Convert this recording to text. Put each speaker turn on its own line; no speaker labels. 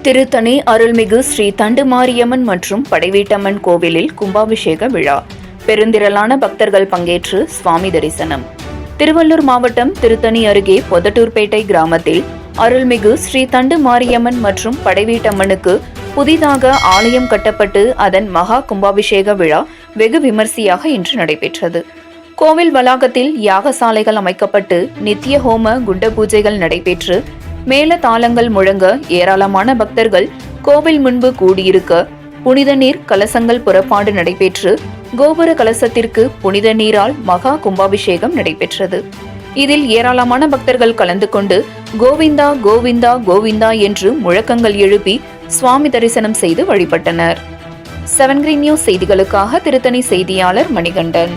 திருத்தணி அருள்மிகு ஸ்ரீ தண்டுமாரியம்மன் மற்றும் படைவீட்டம்மன் கோவிலில் கும்பாபிஷேக விழா. பெருந்திரளான பக்தர்கள் பங்கேற்று சுவாமி தரிசனம். திருவள்ளூர் மாவட்டம் திருத்தணி அருகே பொதட்டூர்பேட்டை கிராமத்தில் அருள்மிகு ஸ்ரீ தண்டுமாரியம்மன் மற்றும் படைவீட்டம்மனுக்கு புதிதாக ஆலயம் கட்டப்பட்டு அதன் மகா கும்பாபிஷேக விழா வெகு விமர்சையாக இன்று நடைபெற்றது. கோவில் வளாகத்தில் யாகசாலைகள் அமைக்கப்பட்டு நித்திய ஹோம குண்ட பூஜைகள் நடைபெற்று மேல தாளங்கள் முழங்க ஏராளமான பக்தர்கள் கோவில் முன்பு கூடியிருக்க புனித நீர் கலசங்கள் புறப்பாடு நடைபெற்று கோபுர கலசத்திற்கு புனித நீரால் மகா கும்பாபிஷேகம் நடைபெற்றது. இதில் ஏராளமான பக்தர்கள் கலந்து கொண்டு கோவிந்தா கோவிந்தா கோவிந்தா என்று முழக்கங்கள் எழுப்பி சுவாமி தரிசனம் செய்து வழிபட்டனர். 7 Green News செய்திகளுக்காக திருத்தணி செய்தியாளர் மணிகண்டன்.